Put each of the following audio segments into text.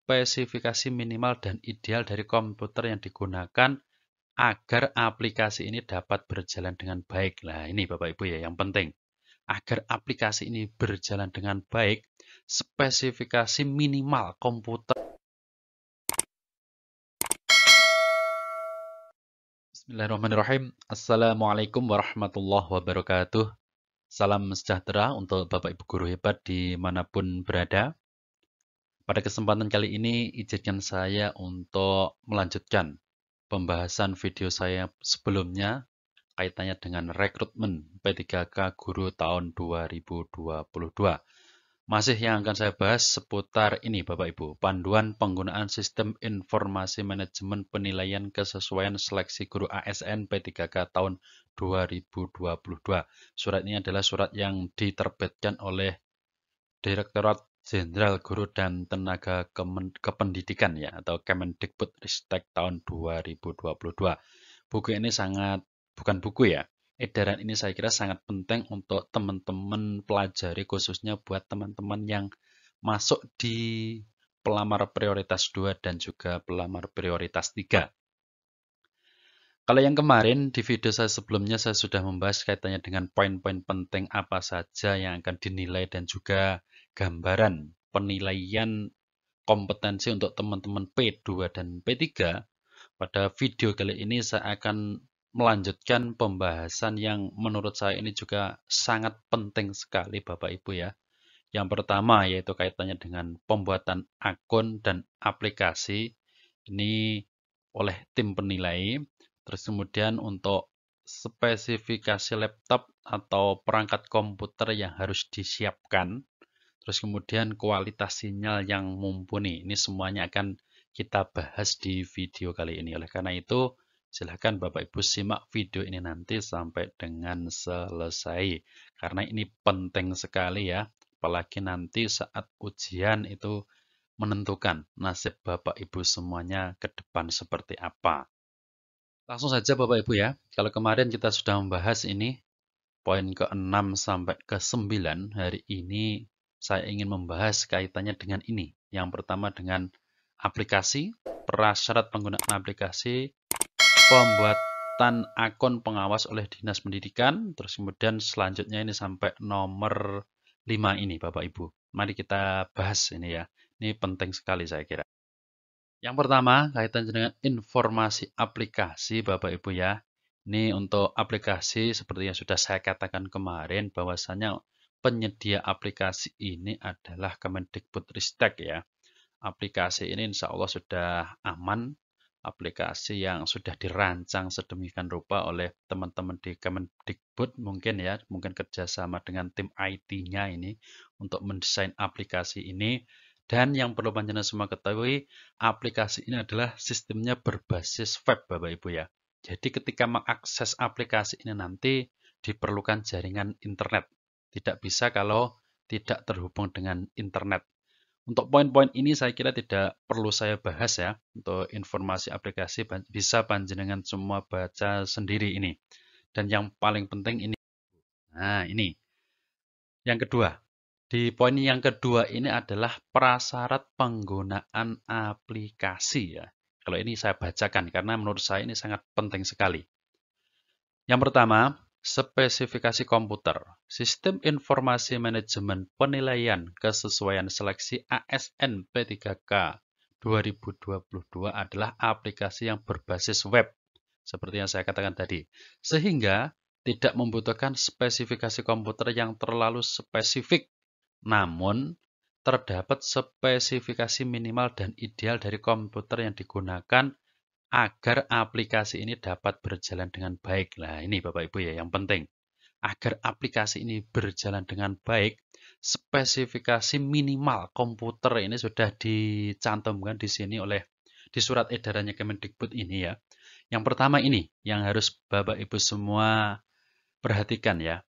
spesifikasi minimal dan ideal dari komputer yang digunakan agar aplikasi ini dapat berjalan dengan baik. Nah, ini Bapak Ibu ya yang penting. Agar aplikasi ini berjalan dengan baik, spesifikasi minimal komputer. Bismillahirrahmanirrahim. Assalamualaikum warahmatullahi wabarakatuh. Salam sejahtera untuk Bapak Ibu guru hebat dimanapun berada. Pada kesempatan kali ini, izinkan saya untuk melanjutkan pembahasan video saya sebelumnya kaitannya dengan rekrutmen P3K Guru tahun 2022. Masih yang akan saya bahas seputar ini Bapak Ibu, panduan penggunaan sistem informasi manajemen penilaian kesesuaian seleksi guru ASN P3K tahun 2022. Surat ini adalah surat yang diterbitkan oleh Direktorat Jenderal Guru dan Tenaga Kependidikan ya atau Kemendikbudristek tahun 2022. Buku ini bukan buku ya. Edaran ini saya kira sangat penting untuk teman-teman pelajari, khususnya buat teman-teman yang masuk di pelamar prioritas 2 dan juga pelamar prioritas 3. Kalau yang kemarin di video saya sebelumnya saya sudah membahas kaitannya dengan poin-poin penting apa saja yang akan dinilai dan juga gambaran penilaian kompetensi untuk teman-teman P2 dan P3. Pada video kali ini saya akan melanjutkan pembahasan yang menurut saya ini juga sangat penting sekali Bapak Ibu ya. Yang pertama yaitu kaitannya dengan pembuatan akun dan aplikasi ini oleh tim penilai. Terus kemudian untuk spesifikasi laptop atau perangkat komputer yang harus disiapkan. Terus kemudian kualitas sinyal yang mumpuni. Ini semuanya akan kita bahas di video kali ini. Oleh karena itu, silahkan Bapak Ibu simak video ini nanti sampai dengan selesai. Karena ini penting sekali ya. Apalagi nanti saat ujian itu menentukan nasib Bapak Ibu semuanya ke depan seperti apa. Langsung saja Bapak Ibu ya, kalau kemarin kita sudah membahas ini, poin ke-6 sampai ke-9, hari ini saya ingin membahas kaitannya dengan ini. Yang pertama dengan aplikasi, prasyarat penggunaan aplikasi, pembuatan akun pengawas oleh Dinas Pendidikan, terus kemudian selanjutnya ini sampai nomor 5 ini Bapak Ibu. Mari kita bahas ini ya, ini penting sekali saya kira. Yang pertama, kaitan dengan informasi aplikasi Bapak Ibu ya. Ini untuk aplikasi seperti yang sudah saya katakan kemarin bahwasanya penyedia aplikasi ini adalah Kemendikbudristek ya. Aplikasi ini insya Allah sudah aman. Aplikasi yang sudah dirancang sedemikian rupa oleh teman-teman di Kemendikbud mungkin ya, mungkin kerjasama dengan tim IT-nya ini untuk mendesain aplikasi ini. Dan yang perlu panjenengan semua ketahui, aplikasi ini adalah sistemnya berbasis web Bapak Ibu ya. Jadi ketika mengakses aplikasi ini nanti diperlukan jaringan internet. Tidak bisa kalau tidak terhubung dengan internet. Untuk poin-poin ini saya kira tidak perlu saya bahas ya. Untuk informasi aplikasi bisa panjenengan semua baca sendiri ini. Dan yang paling penting ini. Nah ini. Yang kedua. Di poin yang kedua ini adalah prasyarat penggunaan aplikasi ya. Kalau ini saya bacakan karena menurut saya ini sangat penting sekali. Yang pertama, spesifikasi komputer. Sistem Informasi Manajemen Penilaian Kesesuaian Seleksi ASN P3K 2022 adalah aplikasi yang berbasis web, seperti yang saya katakan tadi. Sehingga tidak membutuhkan spesifikasi komputer yang terlalu spesifik. Namun, terdapat spesifikasi minimal dan ideal dari komputer yang digunakan agar aplikasi ini dapat berjalan dengan baik. Nah, ini Bapak Ibu ya yang penting. Agar aplikasi ini berjalan dengan baik, spesifikasi minimal komputer ini sudah dicantumkan di sini di surat edarannya Kemendikbud ini ya. Yang pertama ini yang harus Bapak Ibu semua perhatikan ya.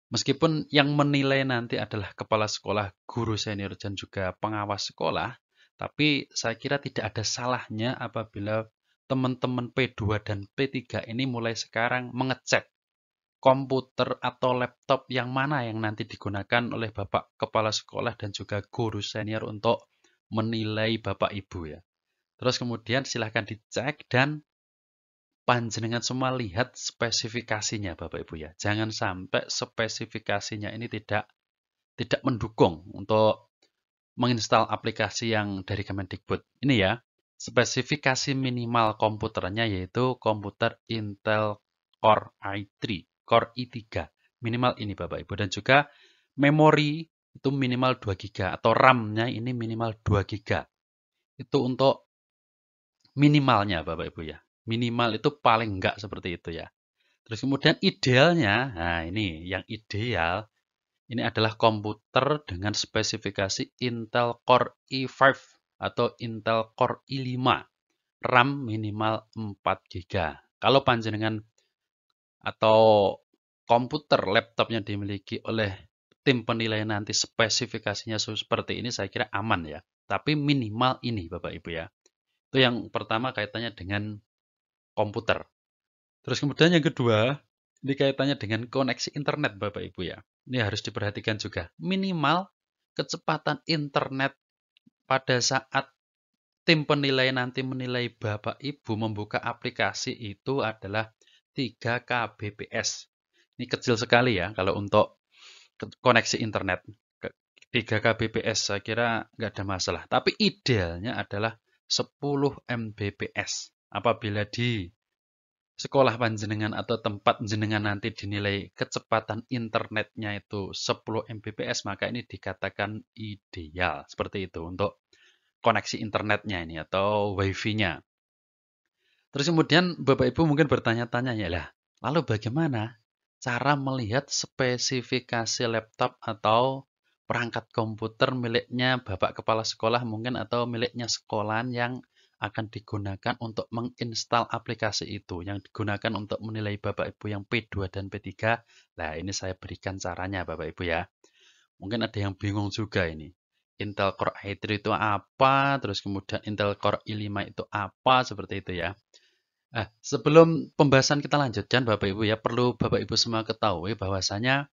Meskipun yang menilai nanti adalah kepala sekolah, guru senior, dan juga pengawas sekolah, tapi saya kira tidak ada salahnya apabila teman-teman P2 dan P3 ini mulai sekarang mengecek komputer atau laptop yang mana yang nanti digunakan oleh Bapak Kepala Sekolah dan juga guru senior untuk menilai Bapak Ibu ya. Terus kemudian silahkan dicek dan panjenengan semua lihat spesifikasinya Bapak Ibu ya. Jangan sampai spesifikasinya ini tidak mendukung untuk menginstal aplikasi yang dari Kemendikbud. Ini ya, spesifikasi minimal komputernya yaitu komputer Intel Core i3, Core i3. Minimal ini Bapak Ibu. Dan juga memori itu minimal 2 GB atau RAM-nya ini minimal 2 GB. Itu untuk minimalnya Bapak Ibu ya. Minimal itu paling enggak seperti itu ya. Terus kemudian idealnya, nah ini yang ideal, ini adalah komputer dengan spesifikasi Intel Core i5 atau Intel Core i5. RAM minimal 4 GB. Kalau panjenengan atau komputer laptopnya dimiliki oleh tim penilai nanti spesifikasinya seperti ini, saya kira aman ya. Tapi minimal ini Bapak Ibu ya. Itu yang pertama kaitannya dengan komputer. Terus kemudian yang kedua, ini kaitannya dengan koneksi internet Bapak Ibu ya. Ini harus diperhatikan juga. Minimal kecepatan internet pada saat tim penilai nanti menilai Bapak Ibu membuka aplikasi itu adalah 3 Kbps. Ini kecil sekali ya kalau untuk koneksi internet. 3 Kbps saya kira nggak ada masalah. Tapi idealnya adalah 10 Mbps. Apabila di sekolah panjenengan atau tempat jenengan nanti dinilai kecepatan internetnya itu 10 Mbps, maka ini dikatakan ideal. Seperti itu untuk koneksi internetnya ini atau wifi-nya. Terus kemudian Bapak Ibu mungkin bertanya-tanya ya lah, lalu bagaimana cara melihat spesifikasi laptop atau perangkat komputer miliknya Bapak Kepala Sekolah mungkin atau miliknya sekolahan yang akan digunakan untuk menginstal aplikasi itu, yang digunakan untuk menilai Bapak Ibu yang P2 dan P3. Nah, ini saya berikan caranya Bapak Ibu ya. Mungkin ada yang bingung juga ini. Intel Core i3 itu apa, terus kemudian Intel Core i5 itu apa, seperti itu ya. Nah, sebelum pembahasan kita lanjutkan Bapak Ibu ya, perlu Bapak Ibu semua ketahui bahwasanya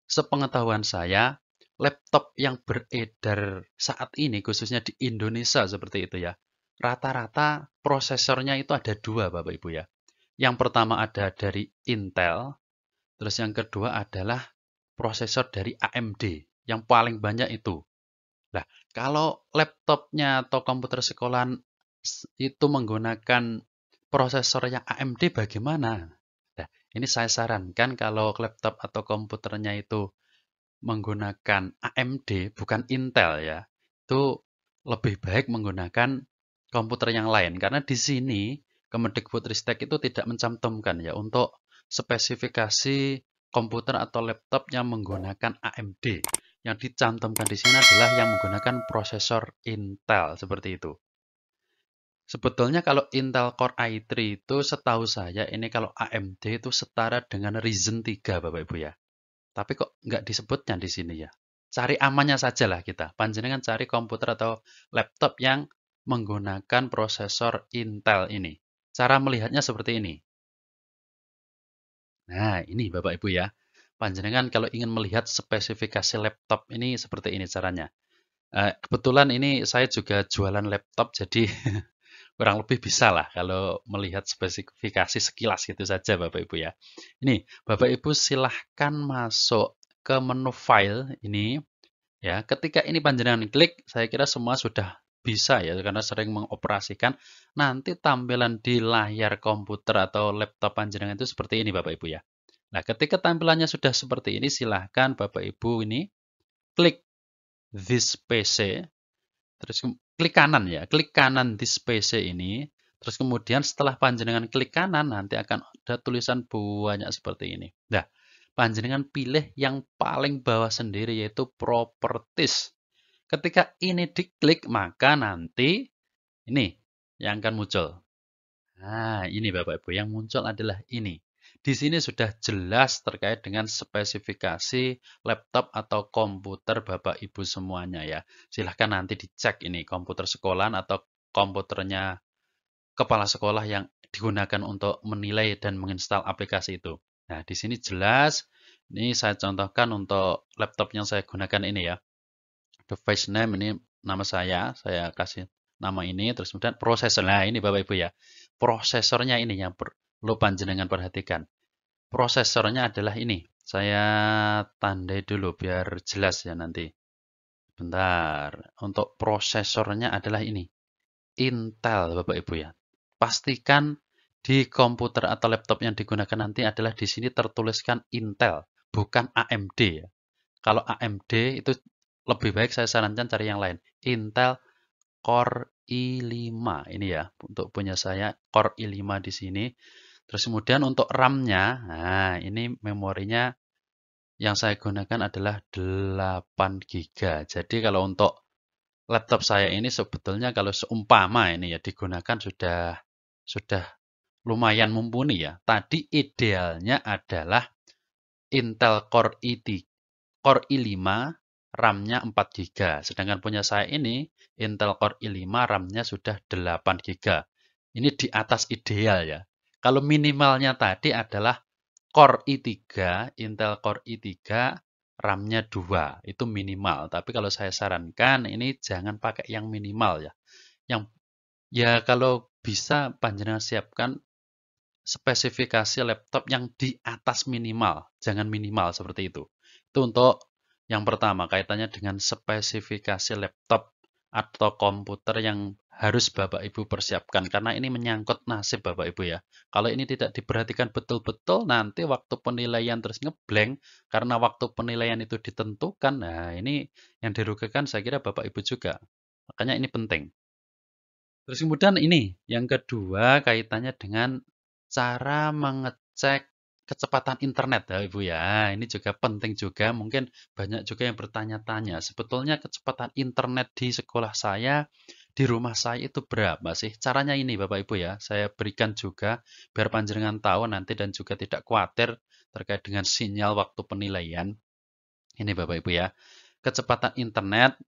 sepengetahuan saya, laptop yang beredar saat ini khususnya di Indonesia seperti itu ya, rata-rata prosesornya itu ada dua Bapak Ibu ya. Yang pertama ada dari Intel, terus yang kedua adalah prosesor dari AMD, yang paling banyak itu. Nah, kalau laptopnya atau komputer sekolahan itu menggunakan prosesornya AMD bagaimana? Nah, ini saya sarankan kalau laptop atau komputernya itu menggunakan AMD bukan Intel ya, itu lebih baik menggunakan komputer yang lain karena di sini Kemendikbudristek itu tidak mencantumkan ya untuk spesifikasi komputer atau laptop yang menggunakan AMD. Yang dicantumkan di sini adalah yang menggunakan prosesor Intel seperti itu. Sebetulnya kalau Intel Core i3 itu setahu saya ini kalau AMD itu setara dengan Ryzen 3 Bapak Ibu ya. Tapi kok nggak disebutnya di sini ya. Cari amannya saja lah kita. Panjenengan cari komputer atau laptop yang menggunakan prosesor Intel ini. Cara melihatnya seperti ini. Nah, ini Bapak Ibu ya. Panjenengan kalau ingin melihat spesifikasi laptop ini seperti ini caranya. Kebetulan ini saya juga jualan laptop, jadi kurang lebih bisa lah kalau melihat spesifikasi sekilas gitu saja Bapak Ibu ya. Ini Bapak Ibu silahkan masuk ke menu file ini ya. Ketika ini panjenengan klik, saya kira semua sudah bisa ya karena sering mengoperasikan. Nanti tampilan di layar komputer atau laptop panjenengan itu seperti ini Bapak Ibu ya. Nah, ketika tampilannya sudah seperti ini, silahkan Bapak Ibu ini klik this PC, terus klik kanan ya, klik kanan this PC ini, terus kemudian setelah panjenengan klik kanan, nanti akan ada tulisan banyak seperti ini. Nah, panjenengan pilih yang paling bawah sendiri yaitu Properties. Ketika ini diklik, maka nanti ini yang akan muncul. Nah, ini Bapak Ibu, yang muncul adalah ini. Di sini sudah jelas terkait dengan spesifikasi laptop atau komputer Bapak Ibu semuanya ya. Silahkan nanti dicek ini komputer sekolahan atau komputernya kepala sekolah yang digunakan untuk menilai dan menginstal aplikasi itu. Nah, di sini jelas, ini saya contohkan untuk laptop yang saya gunakan ini ya. Device name ini nama saya kasih nama ini, terus kemudian prosesor. Nah, ini Bapak Ibu ya. Prosesornya ini yang perlu panjenengan perhatikan. Prosesornya adalah ini. Saya tandai dulu biar jelas ya nanti. Bentar. Untuk prosesornya adalah ini. Intel Bapak Ibu ya. Pastikan di komputer atau laptop yang digunakan nanti adalah di sini tertuliskan Intel, bukan AMD ya. Kalau AMD itu lebih baik saya sarankan cari yang lain. Intel Core i5 ini ya, untuk punya saya Core i5 di sini. Terus kemudian untuk RAM-nya, nah ini memorinya yang saya gunakan adalah 8 GB. Jadi kalau untuk laptop saya ini sebetulnya kalau seumpama ini ya digunakan sudah lumayan mumpuni ya. Tadi idealnya adalah Intel Core i5 RAM-nya 4 GB. Sedangkan punya saya ini Intel Core i5 RAM-nya sudah 8 GB. Ini di atas ideal ya. Kalau minimalnya tadi adalah Core i3, Intel Core i3 RAM-nya 2. Itu minimal. Tapi kalau saya sarankan ini jangan pakai yang minimal ya. Yang ya kalau bisa panjenengan siapkan spesifikasi laptop yang di atas minimal, jangan minimal seperti itu. Itu untuk yang pertama, kaitannya dengan spesifikasi laptop atau komputer yang harus Bapak Ibu persiapkan, karena ini menyangkut nasib Bapak Ibu ya. Kalau ini tidak diperhatikan betul-betul, nanti waktu penilaian terus ngeblank, karena waktu penilaian itu ditentukan, nah ini yang dirugikan saya kira Bapak Ibu juga. Makanya ini penting. Terus kemudian ini, yang kedua kaitannya dengan cara mengecek kecepatan internet ya Ibu ya. Ini juga penting juga, mungkin banyak juga yang bertanya-tanya, sebetulnya kecepatan internet di sekolah saya, di rumah saya itu berapa sih? Caranya ini Bapak Ibu ya, saya berikan juga biar panjenengan tahu nanti dan juga tidak khawatir terkait dengan sinyal waktu penilaian. Ini Bapak Ibu ya, kecepatan internet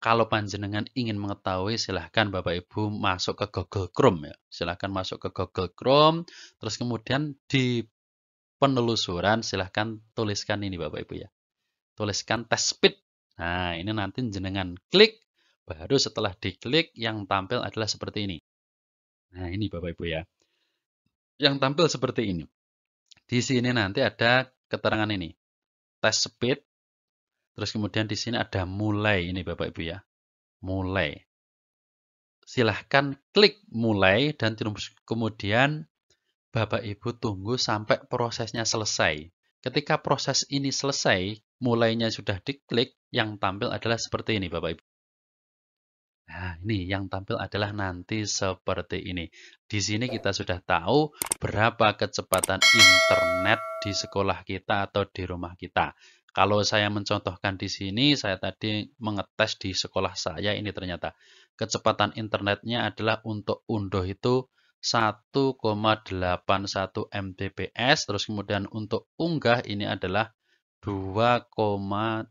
kalau panjenengan ingin mengetahui, silahkan Bapak Ibu masuk ke Google Chrome ya. Silahkan masuk ke Google Chrome, terus kemudian di penelusuran silahkan tuliskan ini Bapak Ibu ya. Tuliskan test speed. Nah, ini nanti jenengan klik, baru setelah diklik yang tampil adalah seperti ini. Nah, ini Bapak Ibu ya. Yang tampil seperti ini. Di sini nanti ada keterangan ini. Test speed. Terus kemudian di sini ada mulai ini Bapak Ibu ya. Mulai. Silahkan klik mulai dan kemudian Bapak Ibu tunggu sampai prosesnya selesai. Ketika proses ini selesai, mulainya sudah diklik, yang tampil adalah seperti ini Bapak Ibu. Nah, ini yang tampil adalah nanti seperti ini. Di sini kita sudah tahu berapa kecepatan internet di sekolah kita atau di rumah kita. Kalau saya mencontohkan di sini, saya tadi mengetes di sekolah saya, ini ternyata kecepatan internetnya adalah untuk unduh itu 1,81 Mbps, terus kemudian untuk unggah ini adalah 2,91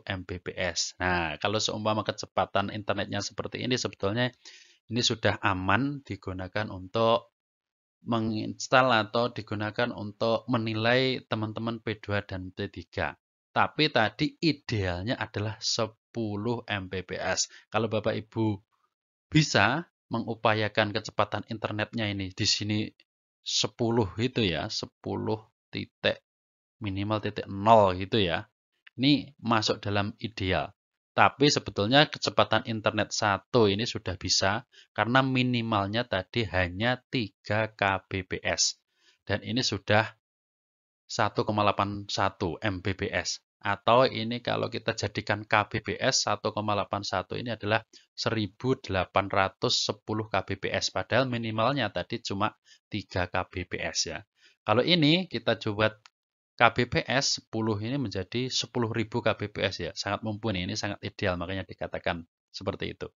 Mbps. Nah, kalau seumpama kecepatan internetnya seperti ini, sebetulnya ini sudah aman digunakan untuk menginstal atau digunakan untuk menilai teman-teman P2 dan P3. Tapi tadi idealnya adalah 10 Mbps. Kalau Bapak Ibu bisa mengupayakan kecepatan internetnya ini di sini 10 itu ya, 10 titik minimal titik 0 gitu ya. Ini masuk dalam ideal. Tapi sebetulnya kecepatan internet 1 ini sudah bisa karena minimalnya tadi hanya 3 Kbps. Dan ini sudah 1,81 Mbps. Atau ini kalau kita jadikan Kbps 1,81 ini adalah 1810 Kbps. Padahal minimalnya tadi cuma 3 Kbps ya. Kalau ini kita coba Kbps 10 ini menjadi 10.000 Kbps ya. Sangat mumpuni, ini sangat ideal makanya dikatakan seperti itu.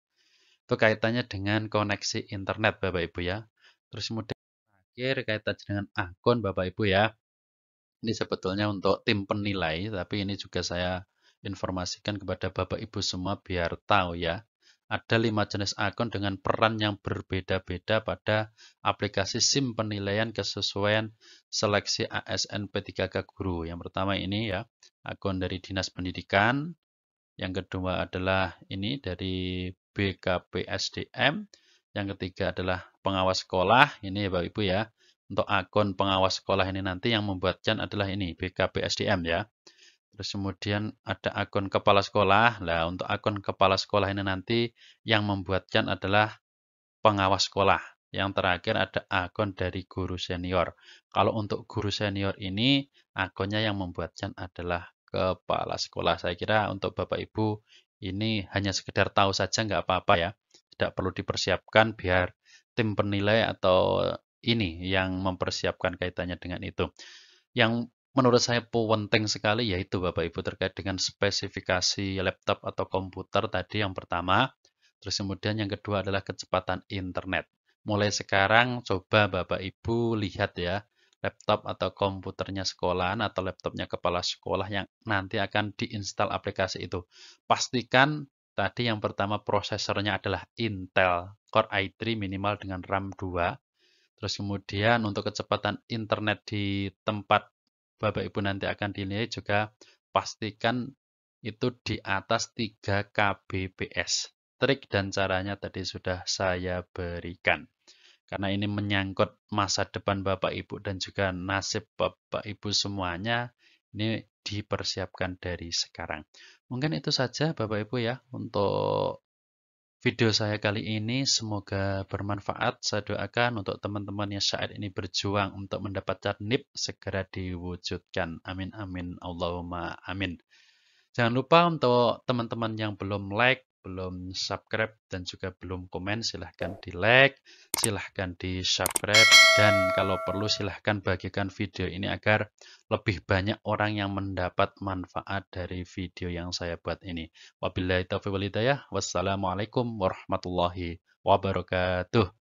Itu kaitannya dengan koneksi internet Bapak Ibu ya. Terus kemudian terakhir kaitan dengan akun Bapak Ibu ya. Ini sebetulnya untuk tim penilai, tapi ini juga saya informasikan kepada Bapak Ibu semua biar tahu ya. Ada 5 jenis akun dengan peran yang berbeda-beda pada aplikasi SIM penilaian kesesuaian seleksi ASN P3K Guru. Yang pertama ini ya, akun dari Dinas Pendidikan. Yang kedua adalah ini dari BKPSDM. Yang ketiga adalah pengawas sekolah. Ini ya Bapak Ibu ya. Untuk akun pengawas sekolah ini nanti yang membuatkan adalah ini BKPSDM ya. Terus kemudian ada akun kepala sekolah. Nah, untuk akun kepala sekolah ini nanti yang membuatkan adalah pengawas sekolah. Yang terakhir ada akun dari guru senior. Kalau untuk guru senior ini, akunnya yang membuatkan adalah kepala sekolah. Saya kira untuk Bapak Ibu ini hanya sekedar tahu saja nggak apa-apa ya. Tidak perlu dipersiapkan biar tim penilai atau ini yang mempersiapkan kaitannya dengan itu. Yang menurut saya penting sekali yaitu Bapak Ibu terkait dengan spesifikasi laptop atau komputer tadi yang pertama. Terus kemudian yang kedua adalah kecepatan internet. Mulai sekarang coba Bapak Ibu lihat ya, laptop atau komputernya sekolahan atau laptopnya kepala sekolah yang nanti akan diinstal aplikasi itu. Pastikan tadi yang pertama prosesornya adalah Intel Core i3 minimal dengan RAM 2. Terus kemudian untuk kecepatan internet di tempat Bapak Ibu nanti akan dinilai juga pastikan itu di atas 3 kbps. Trik dan caranya tadi sudah saya berikan. Karena ini menyangkut masa depan Bapak Ibu dan juga nasib Bapak Ibu semuanya, ini dipersiapkan dari sekarang. Mungkin itu saja Bapak Ibu ya untuk video saya kali ini. Semoga bermanfaat. Saya doakan untuk teman-teman yang saat ini berjuang untuk mendapatkan NIP segera diwujudkan. Amin amin Allahumma amin. Jangan lupa untuk teman-teman yang belum like, belum subscribe, dan juga belum komen, silahkan di like, silahkan di subscribe, dan kalau perlu silahkan bagikan video ini agar lebih banyak orang yang mendapat manfaat dari video yang saya buat ini. Wabillahi taufiq wal hidayah. Wassalamualaikum warahmatullahi wabarakatuh.